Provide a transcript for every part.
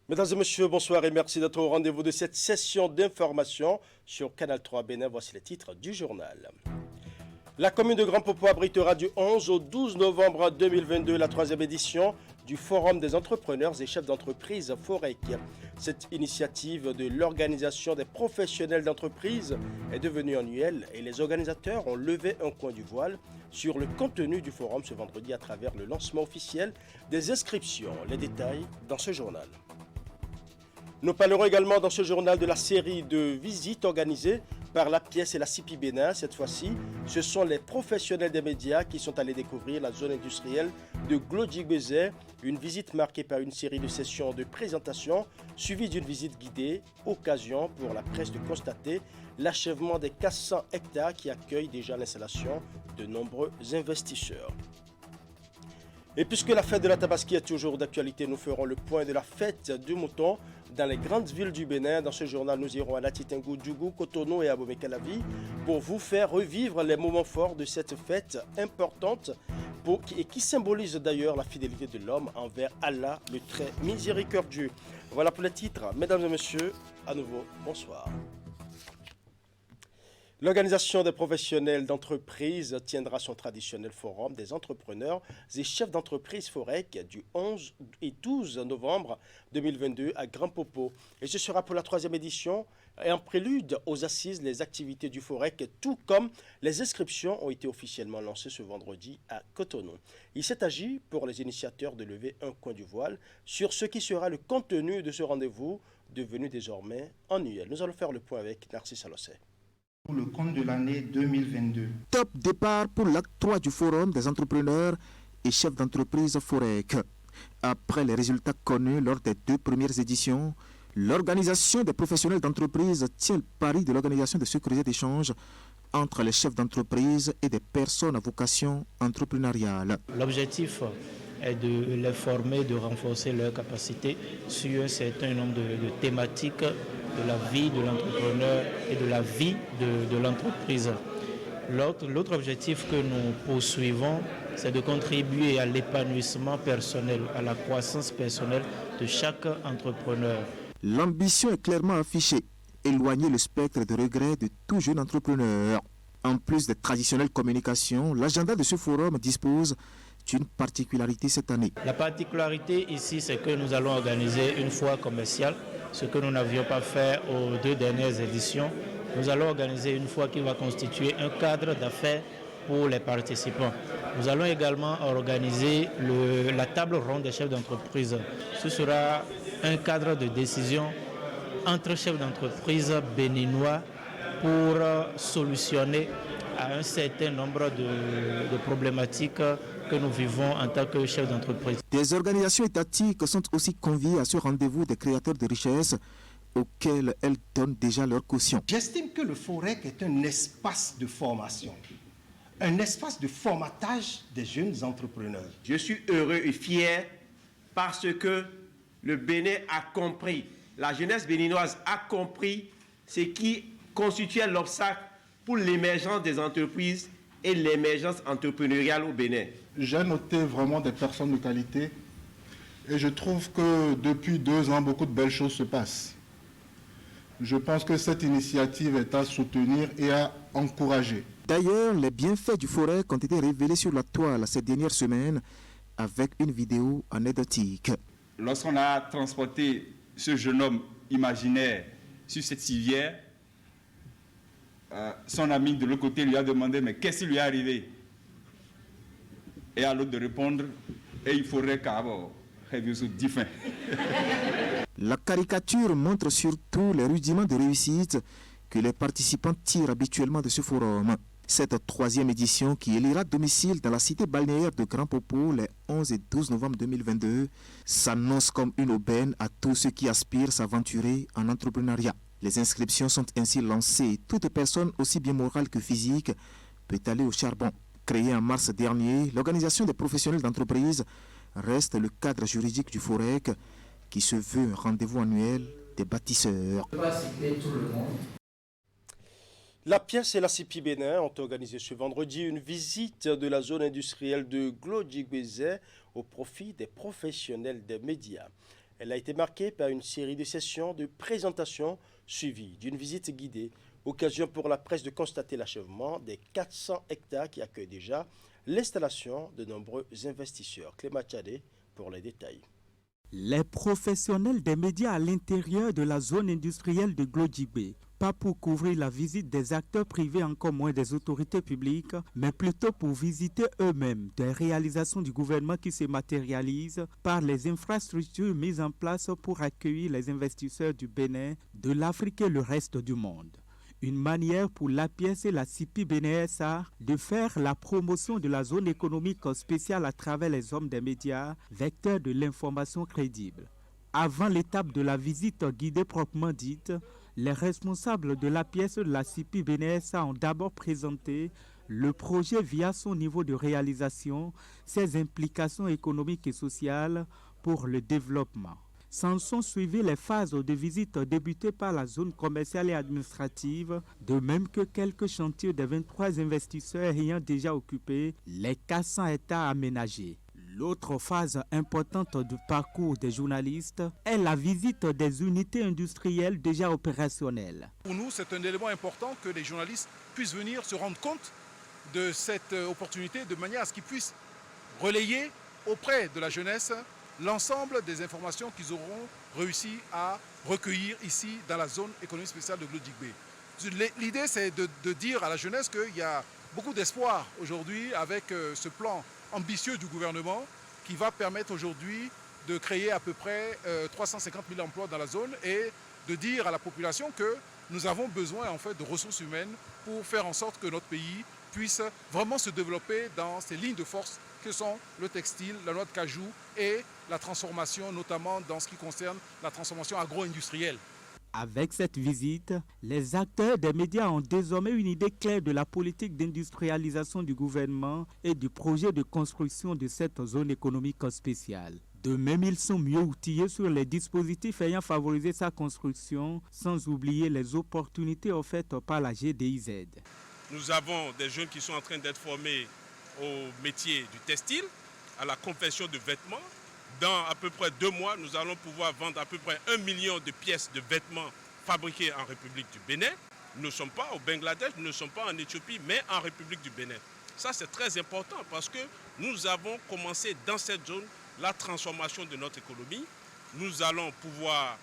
Mesdames et messieurs, bonsoir et merci d'être au rendez-vous de cette session d'information sur Canal 3 Bénin. Voici les titres du journal. La commune de Grand Popo abritera du 11 au 12 novembre 2022 la troisième édition du Forum des entrepreneurs et chefs d'entreprise Forec. Cette initiative de l'organisation des professionnels d'entreprise est devenue annuelle et les organisateurs ont levé un coin du voile sur le contenu du forum ce vendredi à travers le lancement officiel des inscriptions. Les détails dans ce journal. Nous parlerons également dans ce journal de la série de visites organisées par la pièce et la CIPI Bénin. Cette fois-ci, ce sont les professionnels des médias qui sont allés découvrir la zone industrielle de Glodjigbeze, une visite marquée par une série de sessions de présentation suivie d'une visite guidée, occasion pour la presse de constater l'achèvement des 400 hectares qui accueillent déjà l'installation de nombreux investisseurs. Et puisque la fête de la Tabaski est toujours d'actualité, nous ferons le point de la fête du mouton dans les grandes villes du Bénin. Dans ce journal, nous irons à Latitengu, Djougou, Cotonou et Abomey-Calavi pour vous faire revivre les moments forts de cette fête importante et qui symbolise d'ailleurs la fidélité de l'homme envers Allah, le très miséricordieux. Voilà pour les titres. Mesdames et messieurs, à nouveau, bonsoir. L'organisation des professionnels d'entreprise tiendra son traditionnel forum des entrepreneurs et chefs d'entreprise Forec du 11 et 12 novembre 2022 à Grand Popo. Et ce sera pour la troisième édition et en prélude aux assises, les activités du Forec, tout comme les inscriptions ont été officiellement lancées ce vendredi à Cotonou. Il s'est agi pour les initiateurs de lever un coin du voile sur ce qui sera le contenu de ce rendez-vous devenu désormais annuel. Nous allons faire le point avec Narcisse Alosset. Pour le compte de l'année 2022. Top départ pour l'acte 3 du Forum des entrepreneurs et chefs d'entreprise Forec. Après les résultats connus lors des deux premières éditions, l'organisation des professionnels d'entreprise tient le pari de l'organisation de ce creuset d'échange entre les chefs d'entreprise et des personnes à vocation entrepreneuriale. L'objectif est de les former, de renforcer leurs capacités sur un certain nombre de thématiques de la vie de l'entrepreneur et de la vie de l'entreprise. L'autre objectif que nous poursuivons, c'est de contribuer à l'épanouissement personnel, à la croissance personnelle de chaque entrepreneur. L'ambition est clairement affichée, éloigner le spectre de regret de tout jeune entrepreneur. En plus des traditionnelles communications, l'agenda de ce forum dispose d'une particularité cette année. La particularité ici, c'est que nous allons organiser une foire commerciale, ce que nous n'avions pas fait aux deux dernières éditions. Nous allons organiser une foire qui va constituer un cadre d'affaires pour les participants. Nous allons également organiser la table ronde des chefs d'entreprise. Ce sera un cadre de décision entre chefs d'entreprise béninois pour solutionner à un certain nombre de problématiques que nous vivons en tant que chefs d'entreprise. Des organisations étatiques sont aussi conviées à ce rendez-vous des créateurs de richesses auxquels elles donnent déjà leur caution. J'estime que le Forec est un espace de formation, un espace de formatage des jeunes entrepreneurs. Je suis heureux et fier parce que le Bénin a compris, la jeunesse béninoise a compris ce qui constituait l'obstacle pour l'émergence des entreprises et l'émergence entrepreneuriale au Bénin. J'ai noté vraiment des personnes de qualité et je trouve que depuis 2 ans, beaucoup de belles choses se passent. Je pense que cette initiative est à soutenir et à encourager. D'ailleurs, les bienfaits du Forec ont été révélés sur la toile ces dernières semaines avec une vidéo anecdotique. Lorsqu'on a transporté ce jeune homme imaginaire sur cette civière, son ami de l'autre côté lui a demandé « mais qu'est-ce qui lui est arrivé ?» Et à l'autre de répondre « et il faudrait qu'avant, différent. » La caricature montre surtout les rudiments de réussite que les participants tirent habituellement de ce forum. Cette troisième édition, qui élira domicile dans la cité balnéaire de Grand Popo les 11 et 12 novembre 2022, s'annonce comme une aubaine à tous ceux qui aspirent s'aventurer en entrepreneuriat. Les inscriptions sont ainsi lancées. Toute personne, aussi bien morale que physique, peut aller au charbon. Créée en mars dernier, l'organisation des professionnels d'entreprise reste le cadre juridique du Forec qui se veut un rendez-vous annuel des bâtisseurs. La pièce et la CIPI Bénin ont organisé ce vendredi une visite de la zone industrielle de Glodjigbeze au profit des professionnels des médias. Elle a été marquée par une série de sessions de présentation suivies d'une visite guidée, occasion pour la presse de constater l'achèvement des 400 hectares qui accueillent déjà l'installation de nombreux investisseurs. Clément Tchadé pour les détails. Les professionnels des médias à l'intérieur de la zone industrielle de Glodjibé, pas pour couvrir la visite des acteurs privés, encore moins des autorités publiques, mais plutôt pour visiter eux-mêmes des réalisations du gouvernement qui se matérialisent par les infrastructures mises en place pour accueillir les investisseurs du Bénin, de l'Afrique et le reste du monde. Une manière pour l'APS et la CIPI Bénin SA de faire la promotion de la zone économique spéciale à travers les hommes des médias, vecteurs de l'information crédible. Avant l'étape de la visite guidée proprement dite, les responsables de l'APS et de la CIPI Bénin SA ont d'abord présenté le projet via son niveau de réalisation, ses implications économiques et sociales pour le développement. S'en sont suivies les phases de visite débutées par la zone commerciale et administrative, de même que quelques chantiers des 23 investisseurs ayant déjà occupé les 400 hectares aménagés. L'autre phase importante du parcours des journalistes est la visite des unités industrielles déjà opérationnelles. Pour nous, c'est un élément important que les journalistes puissent venir se rendre compte de cette opportunité de manière à ce qu'ils puissent relayer auprès de la jeunesse l'ensemble des informations qu'ils auront réussi à recueillir ici dans la zone économique spéciale de Glodjibé. L'idée, c'est de dire à la jeunesse qu'il y a beaucoup d'espoir aujourd'hui avec ce plan ambitieux du gouvernement qui va permettre aujourd'hui de créer à peu près 350 000 emplois dans la zone et de dire à la population que nous avons besoin en fait de ressources humaines pour faire en sorte que notre pays puisse vraiment se développer dans ces lignes de force que sont le textile, la noix de cajou et la transformation, notamment dans ce qui concerne la transformation agro-industrielle. Avec cette visite, les acteurs des médias ont désormais une idée claire de la politique d'industrialisation du gouvernement et du projet de construction de cette zone économique spéciale. De même, ils sont mieux outillés sur les dispositifs ayant favorisé sa construction, sans oublier les opportunités offertes par la GDIZ. Nous avons des jeunes qui sont en train d'être formés au métier du textile, à la confection de vêtements. Dans à peu près 2 mois, nous allons pouvoir vendre à peu près 1 million de pièces de vêtements fabriquées en République du Bénin. Nous ne sommes pas au Bangladesh, nous ne sommes pas en Éthiopie, mais en République du Bénin. Ça, c'est très important parce que nous avons commencé dans cette zone la transformation de notre économie. Nous allons pouvoir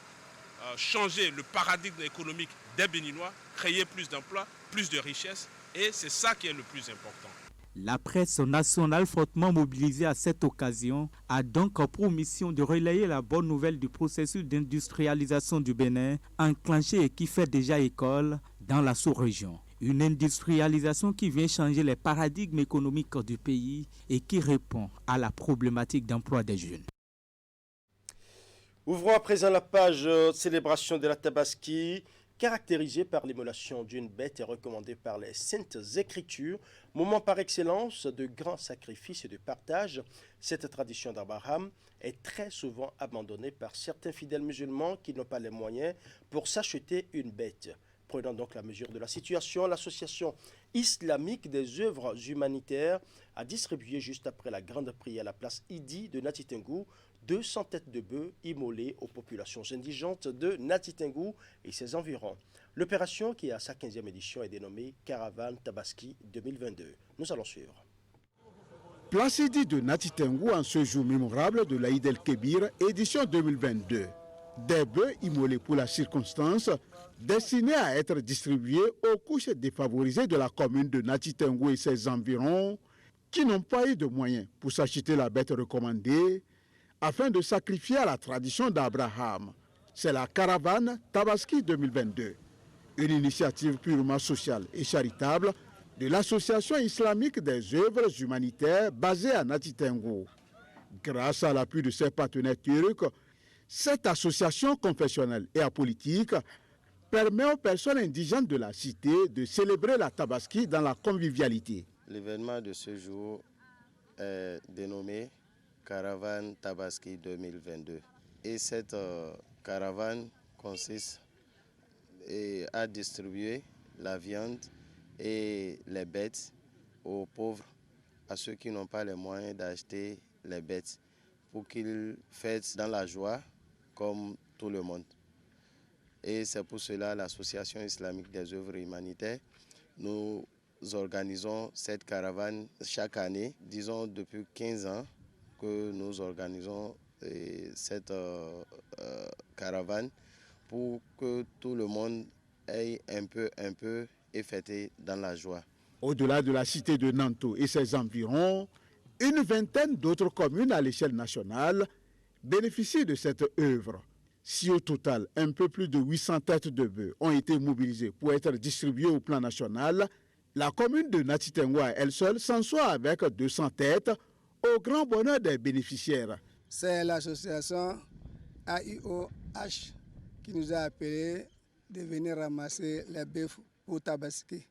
changer le paradigme économique des Béninois, créer plus d'emplois, plus de richesses, et c'est ça qui est le plus important. La presse nationale fortement mobilisée à cette occasion a donc pour mission de relayer la bonne nouvelle du processus d'industrialisation du Bénin, enclenché et qui fait déjà école dans la sous-région. Une industrialisation qui vient changer les paradigmes économiques du pays et qui répond à la problématique d'emploi des jeunes. Ouvrons à présent la page célébration de la Tabaski, caractérisée par l'immolation d'une bête et recommandée par les Saintes Écritures, moment par excellence de grand sacrifice et de partage. Cette tradition d'Abraham est très souvent abandonnée par certains fidèles musulmans qui n'ont pas les moyens pour s'acheter une bête. Prenant donc la mesure de la situation, l'association islamique des œuvres humanitaires a distribué juste après la grande prière à la place Idi de Natitengou 200 têtes de bœufs immolées aux populations indigentes de Natitengou et ses environs. L'opération, qui est à sa 15e édition, est dénommée Caravane Tabaski 2022. Nous allons suivre. Place Idi de Natitengou en ce jour mémorable de l'Aïd el-Kébir, édition 2022. Des bœufs immolés pour la circonstance, destinés à être distribués aux couches défavorisées de la commune de Natitengou et ses environs, qui n'ont pas eu de moyens pour s'acheter la bête recommandée, afin de sacrifier à la tradition d'Abraham. C'est la Caravane Tabaski 2022, une initiative purement sociale et charitable de l'Association islamique des œuvres humanitaires basée à Natitengou. Grâce à l'appui de ses partenaires turcs, cette association confessionnelle et apolitique permet aux personnes indigènes de la cité de célébrer la Tabaski dans la convivialité. L'événement de ce jour est dénommé Caravane Tabaski 2022. Et cette caravane consiste à distribuer la viande et les bêtes aux pauvres, à ceux qui n'ont pas les moyens d'acheter les bêtes, pour qu'ils fêtent dans la joie comme tout le monde. Et c'est pour cela l'Association islamique des œuvres humanitaires, nous organisons cette caravane chaque année, disons depuis 15 ans que nous organisons cette caravane pour que tout le monde ait un peu et fêter dans la joie. Au-delà de la cité de Nanto et ses environs, une vingtaine d'autres communes à l'échelle nationale bénéficient de cette œuvre. Si au total, un peu plus de 800 têtes de bœufs ont été mobilisées pour être distribuées au plan national, la commune de Natitengwa, elle seule, s'en sort avec 200 têtes, au grand bonheur des bénéficiaires. C'est l'association AIOH qui nous a appelés de venir ramasser les bœufs pour Tabaski,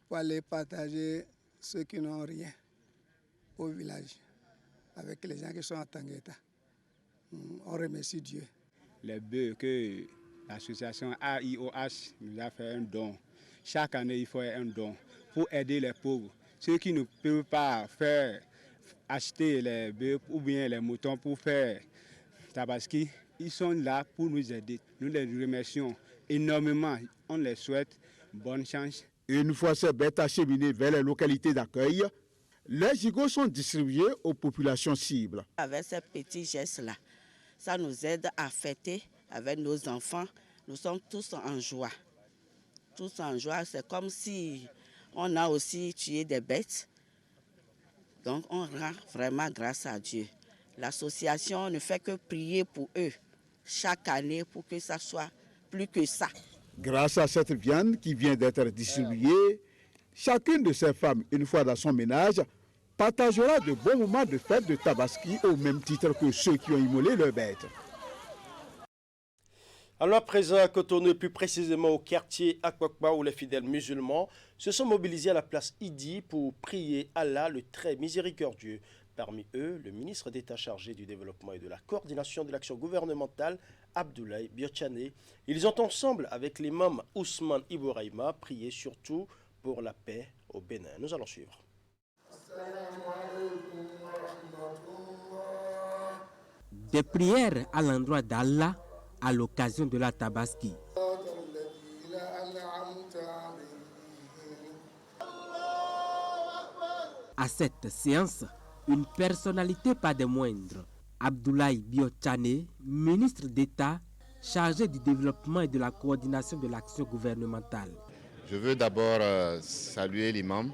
pour aller partager ceux qui n'ont rien au village, avec les gens qui sont en Tangueta. On remercie Dieu. Les bœufs que l'association AIOH nous a fait un don. Chaque année, il faut un don pour aider les pauvres. Ceux qui ne peuvent pas acheter les bœufs ou bien les moutons pour faire Tabaski, ils sont là pour nous aider. Nous les remercions énormément. On les souhaite bonne chance. Une fois ces bêtes acheminées vers les localités d'accueil, les gigots sont distribués aux populations cibles. Avec ces petits gestes-là, ça nous aide à fêter avec nos enfants. Nous sommes tous en joie. Tous en joie, c'est comme si on a aussi tué des bêtes. Donc on rend vraiment grâce à Dieu. L'association ne fait que prier pour eux chaque année pour que ça soit plus que ça. Grâce à cette viande qui vient d'être distribuée, chacune de ces femmes, une fois dans son ménage, partagera de bons moments de fête de Tabaski au même titre que ceux qui ont immolé leurs bêtes. Alors à présent à Cotonou, plus précisément au quartier Akwakwa, où les fidèles musulmans se sont mobilisés à la place Idi pour prier Allah le très miséricordieux. Parmi eux, le ministre d'État chargé du développement et de la coordination de l'action gouvernementale, Abdoulaye Biotchane. Ils ont ensemble, avec l'imam Ousmane Ibouraïma, prié surtout pour la paix au Bénin. Nous allons suivre. Des prières à l'endroit d'Allah à l'occasion de la Tabaski. À cette séance, une personnalité pas des moindres, Abdoulaye Biotchane, ministre d'État chargé du développement et de la coordination de l'action gouvernementale. Je veux d'abord saluer l'imam,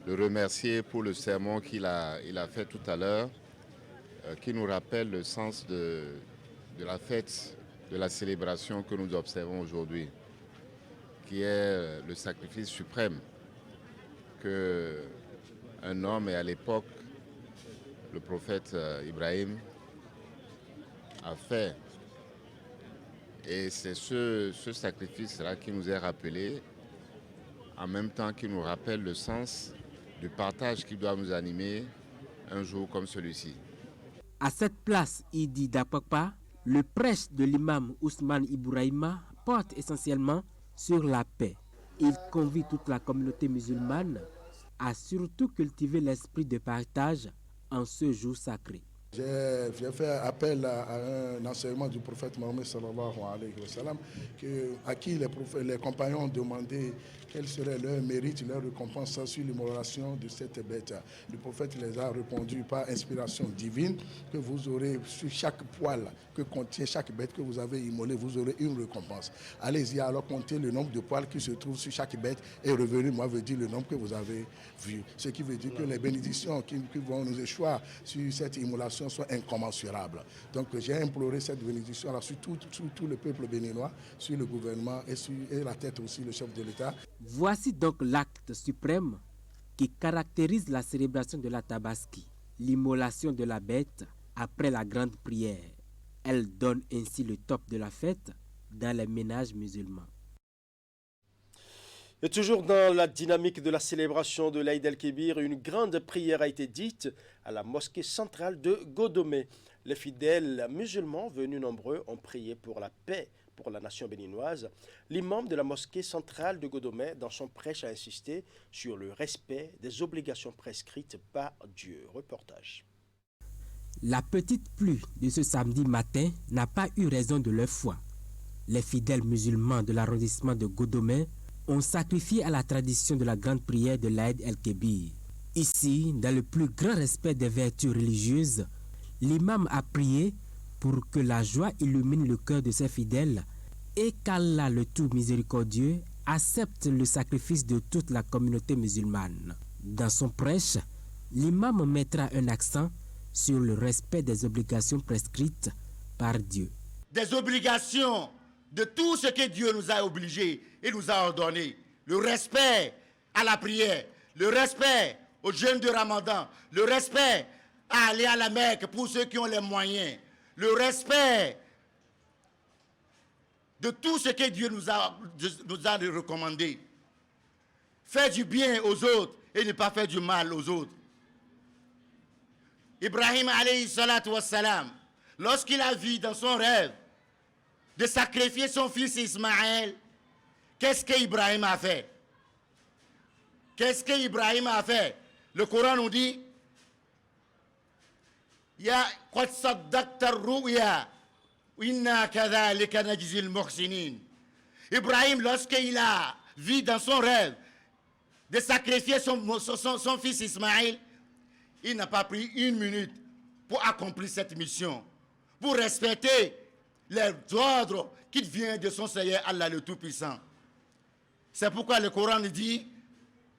le remercier pour le sermon qu'il a fait tout à l'heure, qui nous rappelle le sens de la fête, de la célébration que nous observons aujourd'hui, qui est le sacrifice suprême qu'un homme, et à l'époque, le prophète Ibrahim, a fait. Et c'est ce sacrifice-là qui nous est rappelé, en même temps qu'il nous rappelle le sens du partage qui doit nous animer un jour comme celui-ci. À cette place, Idi d'Akwakwa, le prêche de l'imam Ousmane Ibouraïma porte essentiellement sur la paix. Il convie toute la communauté musulmane à surtout cultiver l'esprit de partage en ce jour sacré. J'ai fait appel à un enseignement du prophète Mohammed sallallahu alayhi wa sallam, à qui les compagnons ont demandé quel serait leur mérite, leur récompense sur l'immolation de cette bête. Le prophète les a répondu par inspiration divine que vous aurez sur chaque poil que contient chaque bête que vous avez immolée, vous aurez une récompense. Allez-y alors comptez le nombre de poils qui se trouvent sur chaque bête et revenez, moi veut dire le nombre que vous avez vu. Ce qui veut dire que les bénédictions qui vont nous échoir sur cette immolation sont incommensurables. Donc j'ai imploré cette bénédiction sur tout le peuple béninois, sur le gouvernement et la tête aussi, le chef de l'État. Voici donc l'acte suprême qui caractérise la célébration de la Tabaski, l'immolation de la bête après la grande prière. Elle donne ainsi le top de la fête dans les ménages musulmans. Et toujours dans la dynamique de la célébration de l'Aïd el-Kébir, une grande prière a été dite à la mosquée centrale de Godomé. Les fidèles musulmans venus nombreux ont prié pour la paix pour la nation béninoise. L'imam de la mosquée centrale de Godomé, dans son prêche, a insisté sur le respect des obligations prescrites par Dieu. Reportage. La petite pluie de ce samedi matin n'a pas eu raison de leur foi. Les fidèles musulmans de l'arrondissement de Godomé ont sacrifié à la tradition de la grande prière de l'Aïd el-Kébir. Ici, dans le plus grand respect des vertus religieuses, l'imam a prié pour que la joie illumine le cœur de ses fidèles et qu'Allah le tout miséricordieux accepte le sacrifice de toute la communauté musulmane. Dans son prêche, l'imam mettra un accent sur le respect des obligations prescrites par Dieu. Des obligations de tout ce que Dieu nous a obligés et nous a ordonné. Le respect à la prière, le respect au jeûne de Ramadan, le respect à aller à la Mecque pour ceux qui ont les moyens, le respect de tout ce que Dieu nous a recommandé. Faire du bien aux autres et ne pas faire du mal aux autres. Ibrahim alayhi salatu wassalam, lorsqu'il a vu dans son rêve de sacrifier son fils Ismaël, qu'est-ce qu'Ibrahim a fait? Qu'est-ce qu'Ibrahim a fait? Le Coran nous dit Ya qad saddaqta ar-ru'ya inna kadhalika najzi al-muhsinin. Ibrahim, lorsqu'il a vu dans son rêve de sacrifier son fils Ismaël, il n'a pas pris une minute pour accomplir cette mission, pour respecter les ordres qui viennent de son Seigneur Allah le Tout-Puissant. C'est pourquoi le Coran dit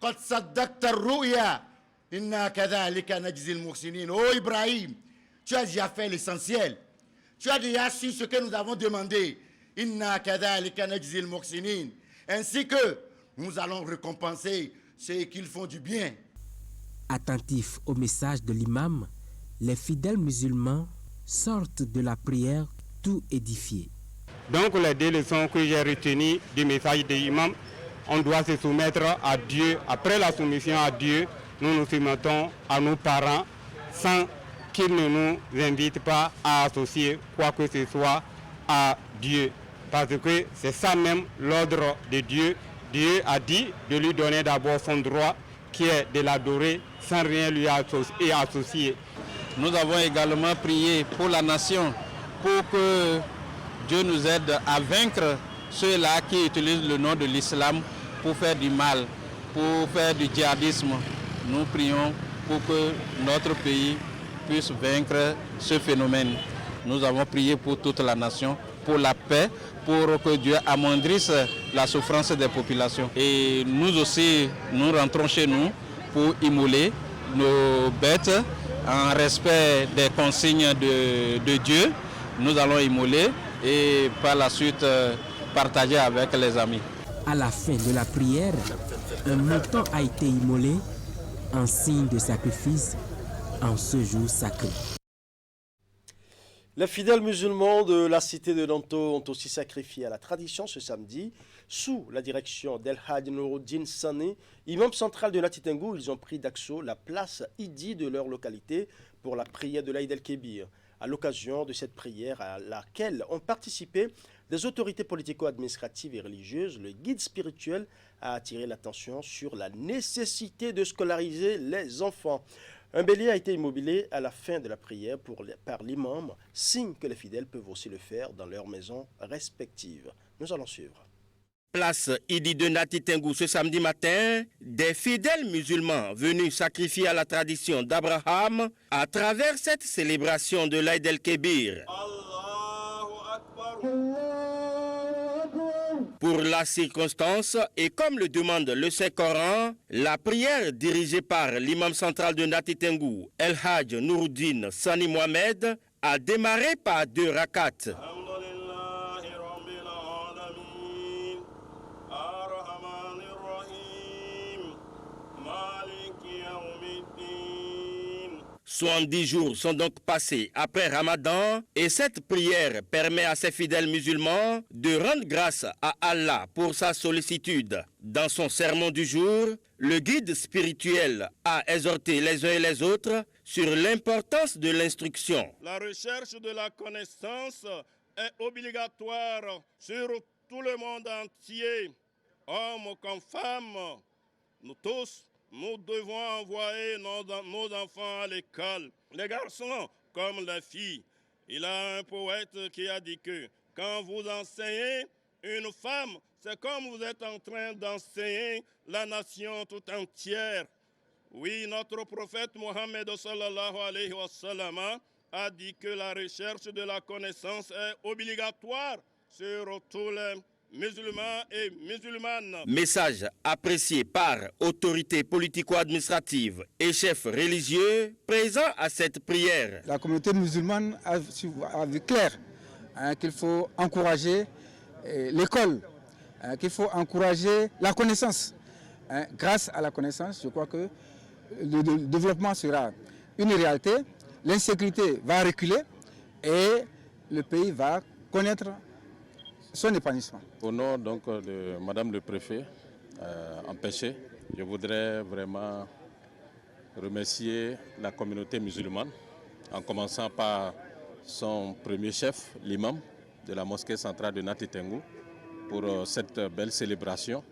Qad saddaqta ar-ru'ya inna kadhalika najzi al-muhsinin. Oh Ibrahim, tu as déjà fait l'essentiel. Tu as déjà su ce que nous avons demandé. Inna kadhalika najzi al-muhsinin. Ainsi que nous allons récompenser ceux qui font du bien. Attentifs au message de l'imam, les fidèles musulmans sortent de la prière tout édifiés. Donc les deux leçons que j'ai retenues du message de l'imam, on doit se soumettre à Dieu. Après la soumission à Dieu, nous nous soumettons à nos parents sans qu'ils ne nous invitent pas à associer quoi que ce soit à Dieu. Parce que c'est ça même l'ordre de Dieu. Dieu a dit de lui donner d'abord son droit qui est de l'adorer sans rien lui associer. Nous avons également prié pour la nation, pour que Dieu nous aide à vaincre ceux-là qui utilisent le nom de l'islam pour faire du mal, pour faire du djihadisme. Nous prions pour que notre pays puisse vaincre ce phénomène. Nous avons prié pour toute la nation, pour la paix, pour que Dieu amoindrisse la souffrance des populations. Et nous aussi, nous rentrons chez nous pour immoler nos bêtes en respect des consignes de Dieu. Nous allons immoler et par la suite partager avec les amis. À la fin de la prière, un mouton a été immolé en signe de sacrifice en ce jour sacré. Les fidèles musulmans de la cité de Nanto ont aussi sacrifié à la tradition ce samedi. Sous la direction d'El Hadj Nouruddin Sani, imam central de Nati Tengou, ils ont pris d'assaut la place Idi de leur localité pour la prière de l'Aïd el-Kébir. À l'occasion de cette prière à laquelle ont participé des autorités politico-administratives et religieuses, le guide spirituel a attiré l'attention sur la nécessité de scolariser les enfants. Un bélier a été immobilisé à la fin de la prière par l'imam, signe que les fidèles peuvent aussi le faire dans leurs maisons respectives. Nous allons suivre. Place Idi de Nati Tengou ce samedi matin, des fidèles musulmans venus sacrifier à la tradition d'Abraham à travers cette célébration de l'Aïd el-Kébir. Pour la circonstance, et comme le demande le Saint-Coran, la prière dirigée par l'imam central de Nati Tengou, El Hadj Nouruddin Sani Mohamed, a démarré par 2 rakats. « 70 jours sont donc passés après Ramadan et cette prière permet à ces fidèles musulmans de rendre grâce à Allah pour sa sollicitude. Dans son sermon du jour, le guide spirituel a exhorté les uns et les autres sur l'importance de l'instruction. La recherche de la connaissance est obligatoire sur tout le monde entier, hommes comme femmes, nous tous. Nous devons envoyer nos enfants à l'école. Les garçons comme les filles. Il y a un poète qui a dit que quand vous enseignez une femme, c'est comme vous êtes en train d'enseigner la nation tout entière. Oui, notre prophète Mohammed sallallahu alayhi wa sallam a dit que la recherche de la connaissance est obligatoire sur tous les musulmans et musulmanes. Message apprécié par autorités politico-administratives et chefs religieux présents à cette prière. La communauté musulmane a vu clair qu'il faut encourager l'école, qu'il faut encourager la connaissance. Grâce à la connaissance, je crois que le développement sera une réalité, l'insécurité va reculer et le pays va connaître son épanouissement. Au nom donc de Madame le Préfet empêché, je voudrais vraiment remercier la communauté musulmane, en commençant par son premier chef, l'imam de la mosquée centrale de Nati Tengou, pour cette belle célébration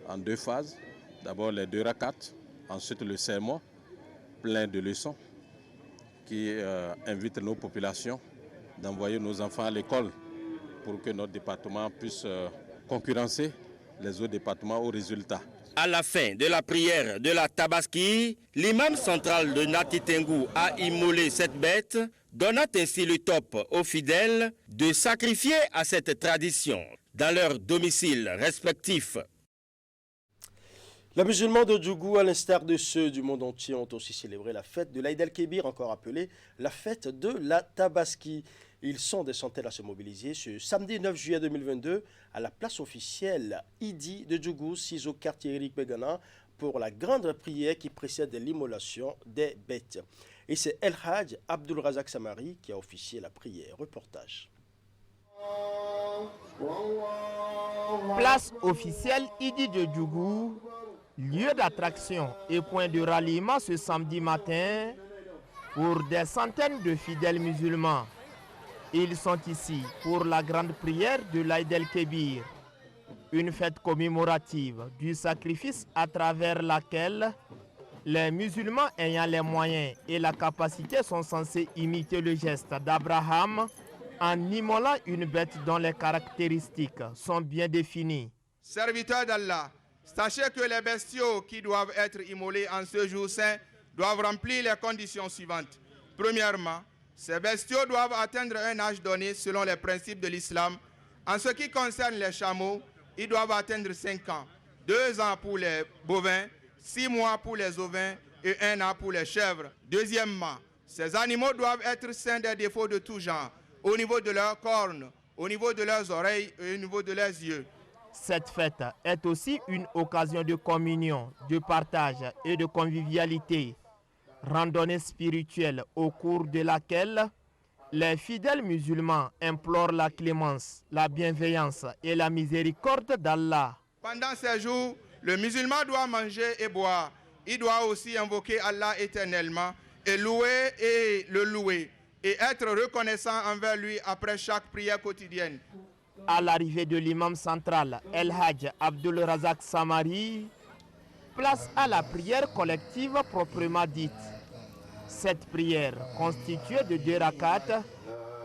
en deux phases. D'abord les 2 rakats, ensuite le sermon plein de leçons qui invite nos populations d'envoyer nos enfants à l'école pour que notre département puisse concurrencer les autres départements au résultat. À la fin de la prière de la Tabaski, l'imam central de Nati Tengou a immolé cette bête, donnant ainsi le top aux fidèles de sacrifier à cette tradition dans leurs domiciles respectifs. Les musulmans de Djougou, à l'instar de ceux du monde entier, ont aussi célébré la fête de l'Aïd el-Kébir, encore appelée la fête de la Tabaski. Ils sont des centaines à se mobiliser ce samedi 9 juillet 2022 à la place officielle Idi de Djougou, 6 au quartier Éric Begana, pour la grande prière qui précède l'immolation des bêtes. Et c'est El Hadj Abdul Razak Samari qui a officié la prière. Reportage. Place officielle Idi de Djougou, lieu d'attraction et point de ralliement ce samedi matin pour des centaines de fidèles musulmans. Ils sont ici pour la grande prière de l'Aïd el-Kébir, une fête commémorative du sacrifice à travers laquelle les musulmans ayant les moyens et la capacité sont censés imiter le geste d'Abraham en immolant une bête dont les caractéristiques sont bien définies. Serviteurs d'Allah, sachez que les bestiaux qui doivent être immolés en ce jour saint doivent remplir les conditions suivantes. Premièrement, ces bestiaux doivent atteindre un âge donné selon les principes de l'islam. En ce qui concerne les chameaux, ils doivent atteindre 5 ans, 2 ans pour les bovins, 6 mois pour les ovins et 1 an pour les chèvres. Deuxièmement, ces animaux doivent être sains des défauts de tout genre, au niveau de leurs cornes, au niveau de leurs oreilles et au niveau de leurs yeux. Cette fête est aussi une occasion de communion, de partage et de convivialité. Randonnée spirituelle au cours de laquelle les fidèles musulmans implorent la clémence, la bienveillance et la miséricorde d'Allah. Pendant ces jours, le musulman doit manger et boire. Il doit aussi invoquer Allah éternellement et le louer et être reconnaissant envers lui après chaque prière quotidienne. À l'arrivée de l'imam central El Hadj Abdul Razak Samari, place à la prière collective proprement dite. Cette prière, constituée de 2 rakats,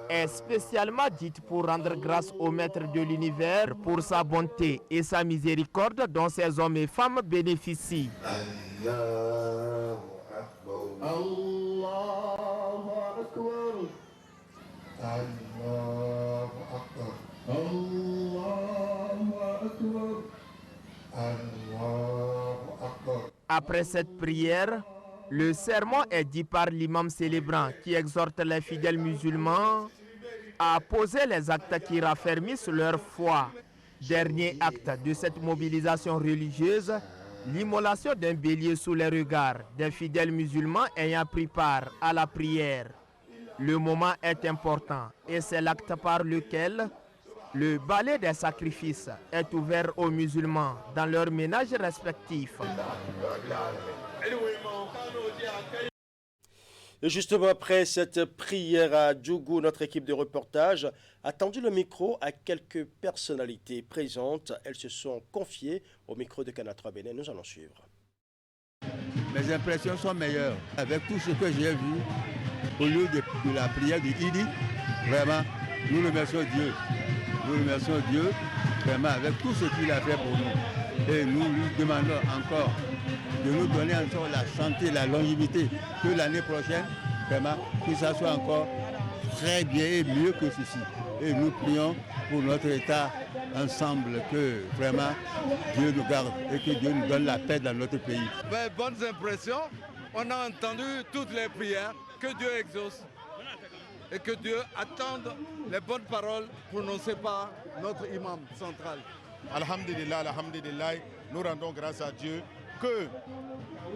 est spécialement dite pour rendre grâce au Maître de l'univers pour sa bonté et sa miséricorde dont ces hommes et femmes bénéficient. Après cette prière, le sermon est dit par l'imam célébrant qui exhorte les fidèles musulmans à poser les actes qui raffermissent leur foi. Dernier acte de cette mobilisation religieuse, l'immolation d'un bélier sous les regards des fidèles musulmans ayant pris part à la prière. Le moment est important et c'est l'acte par lequel le balai des sacrifices est ouvert aux musulmans dans leurs ménages respectifs. Et justement, après cette prière à Djougou, notre équipe de reportage a tendu le micro à quelques personnalités présentes. Elles se sont confiées au micro de Canal 3 Bénin. Nous allons suivre. Mes impressions sont meilleures. Avec tout ce que j'ai vu, au lieu de la prière du Idi. Vraiment, nous remercions Dieu. Nous remercions Dieu vraiment avec tout ce qu'il a fait pour nous. Et nous lui demandons encore de nous donner encore la santé, la longévité, que l'année prochaine, vraiment, que ça soit encore très bien et mieux que ceci. Et nous prions pour notre État ensemble, que vraiment Dieu nous garde et que Dieu nous donne la paix dans notre pays. Bonnes impressions, on a entendu toutes les prières, que Dieu exauce et que Dieu attende les bonnes paroles prononcées par notre imam central. Alhamdulillah, alhamdulillah, nous rendons grâce à Dieu que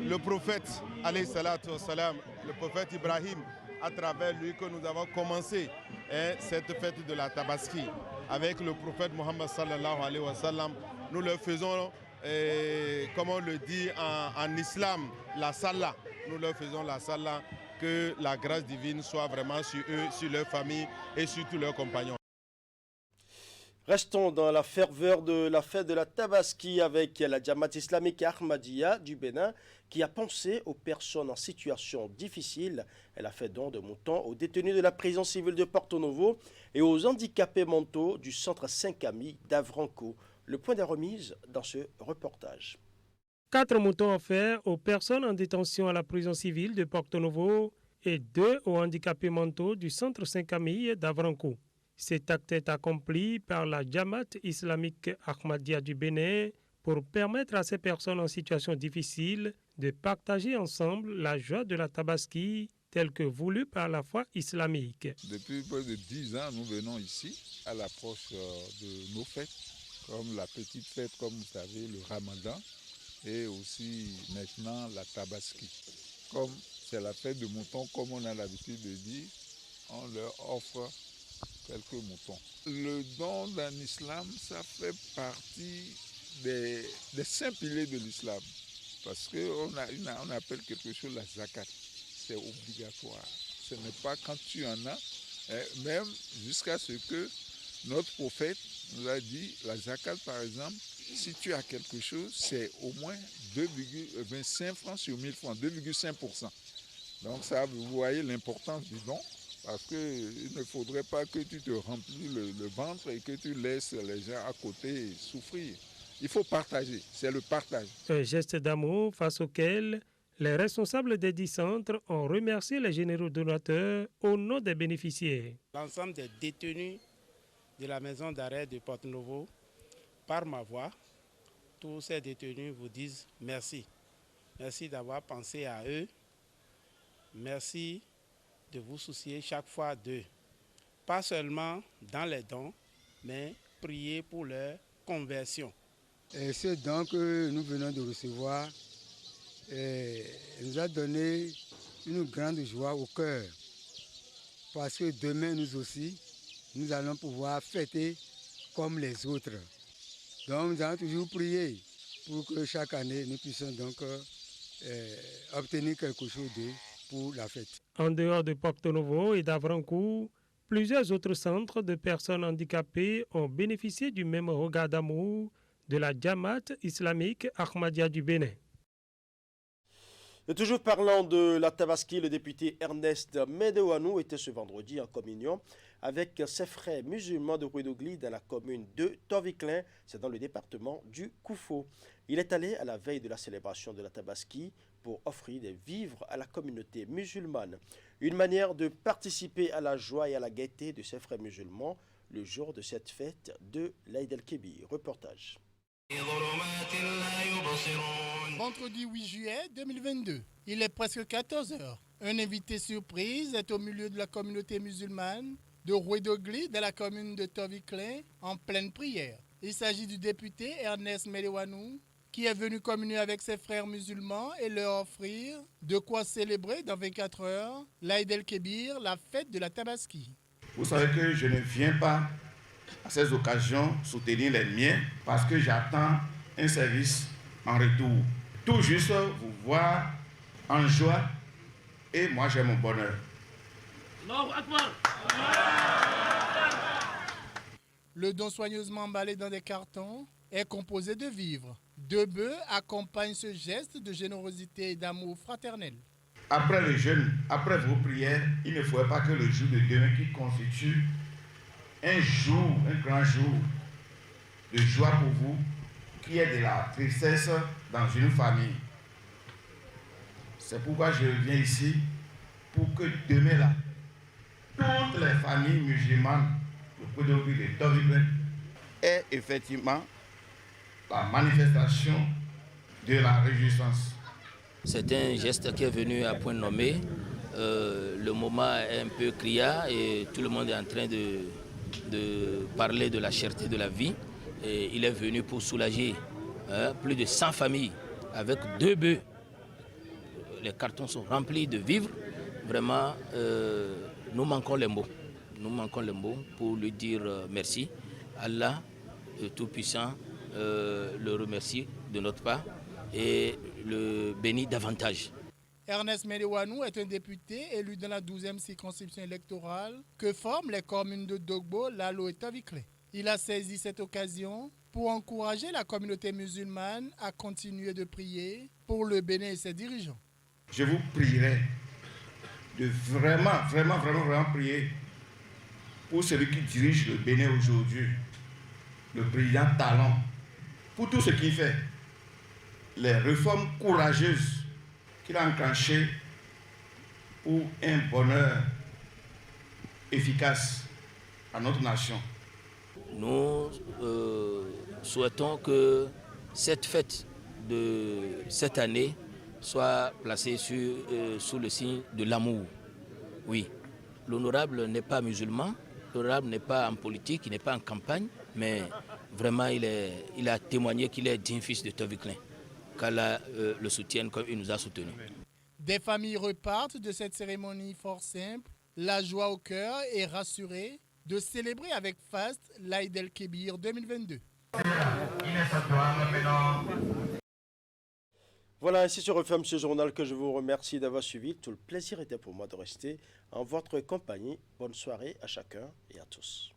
le prophète, alayhi salatu wassalam, le prophète Ibrahim, à travers lui que nous avons commencé cette fête de la Tabaski. Avec le prophète Mohammed sallallahu alayhi wa sallam, nous le faisons, comme on le dit en islam, la salah. Nous leur faisons la salah, que la grâce divine soit vraiment sur eux, sur leur famille et sur tous leurs compagnons. Restons dans la ferveur de la fête de la Tabaski avec la Jamaat islamique Ahmadiyya du Bénin qui a pensé aux personnes en situation difficile. Elle a fait don de moutons aux détenus de la prison civile de Porto Novo et aux handicapés mentaux du centre 5 Amis d'Avranco. Le point de remise dans ce reportage. 4 moutons offerts aux personnes en détention à la prison civile de Porto Novo et 2 aux handicapés mentaux du centre 5 Amis d'Avranco. Cet acte est accompli par la Jamaat islamique Ahmadiyya du Bénin pour permettre à ces personnes en situation difficile de partager ensemble la joie de la Tabaski telle que voulue par la foi islamique. Depuis près de 10 ans, nous venons ici à l'approche de nos fêtes, comme la petite fête, comme vous savez, le Ramadan, et aussi maintenant la Tabaski. Comme c'est la fête de moutons, comme on a l'habitude de dire, on leur offre quelques moutons. Le don d'un islam, ça fait partie des 5 piliers de l'islam. Parce qu'on appelle quelque chose la zakat. C'est obligatoire. Ce n'est pas quand tu en as, même jusqu'à ce que notre prophète nous a dit, la zakat par exemple, si tu as quelque chose, c'est au moins 2,25 francs sur 1000 francs, 2,5%. Donc ça, vous voyez l'importance du don. Parce qu'il ne faudrait pas que tu te remplis le ventre et que tu laisses les gens à côté souffrir. Il faut partager, c'est le partage. Un geste d'amour face auquel les responsables des 10 centres ont remercié les généreux donateurs au nom des bénéficiaires. L'ensemble des détenus de la maison d'arrêt de Porto Novo, par ma voix, tous ces détenus vous disent merci. Merci d'avoir pensé à eux. Merci de vous soucier chaque fois d'eux. Pas seulement dans les dons, mais prier pour leur conversion. Et ce don que nous venons de recevoir nous a donné une grande joie au cœur. Parce que demain, nous aussi, nous allons pouvoir fêter comme les autres. Donc nous allons toujours prier pour que chaque année, nous puissions donc obtenir quelque chose d'eux pour la fête. En dehors de Porto Novo et d'Avranco, plusieurs autres centres de personnes handicapées ont bénéficié du même regard d'amour de la Jamaat islamique Ahmadiyya du Bénin. Et toujours parlant de la Tabaski, le député Ernest Medewanou était ce vendredi en communion avec ses frères musulmans de Rouedogli dans la commune de Torviclin, c'est dans le département du Koufo. Il est allé à la veille de la célébration de la Tabaski pour offrir des vivres à la communauté musulmane. Une manière de participer à la joie et à la gaieté de ses frères musulmans le jour de cette fête de l'Aïd el-Kébir. Reportage. Vendredi 8 juillet 2022, il est presque 14h. Un invité surprise est au milieu de la communauté musulmane de Rouedogli, de la commune de Torviclin, en pleine prière. Il s'agit du député Ernest Medewanou, qui est venu communier avec ses frères musulmans et leur offrir de quoi célébrer dans 24 heures l'Aïd el-Kébir, la fête de la Tabaski. Vous savez que je ne viens pas à ces occasions soutenir les miens parce que j'attends un service en retour. Tout juste vous voir en joie et moi j'ai mon bonheur. Le don soigneusement emballé dans des cartons est composé de vivres. 2 bœufs accompagnent ce geste de générosité et d'amour fraternel. après le jeûne, après vos prières, il ne faudrait pas que le jour de demain qui constitue un jour, un grand jour de joie pour vous, qui est de la tristesse dans une famille. C'est pourquoi je viens ici, pour que demain là, toutes les familles musulmanes de Tovy aient effectivement la manifestation de la réjouissance. C'est un geste qui est venu à point nommé. Le moment est un peu criard et tout le monde est en train de parler de la cherté de la vie. Et il est venu pour soulager plus de 100 familles avec 2 bœufs. Les cartons sont remplis de vivres. Vraiment, nous manquons les mots. Nous manquons les mots pour lui dire merci. Allah, le Tout-Puissant, le remercie de notre part et le bénit davantage. Ernest Medewanou est un député élu dans la 12e circonscription électorale que forment les communes de Dogbo, Lalo et Tovy-Clé. Il a saisi cette occasion pour encourager la communauté musulmane à continuer de prier pour le Bénin et ses dirigeants. Je vous prierai de vraiment prier pour celui qui dirige le Bénin aujourd'hui, le président Talon, pour tout ce qu'il fait, les réformes courageuses qu'il a enclenchées pour un bonheur efficace à notre nation. Nous souhaitons que cette fête de cette année soit placée sous le signe de l'amour. Oui, l'honorable n'est pas musulman, l'honorable n'est pas en politique, il n'est pas en campagne, mais vraiment il a témoigné qu'il est digne fils de Tovy-Clé, qu'Allah le soutienne comme il nous a soutenus. Des familles repartent de cette cérémonie fort simple, la joie au cœur et rassurée de célébrer avec faste l'Aïd el-Kébir 2022. Voilà, ainsi se referme ce journal que je vous remercie d'avoir suivi. Tout le plaisir était pour moi de rester en votre compagnie. Bonne soirée à chacun et à tous.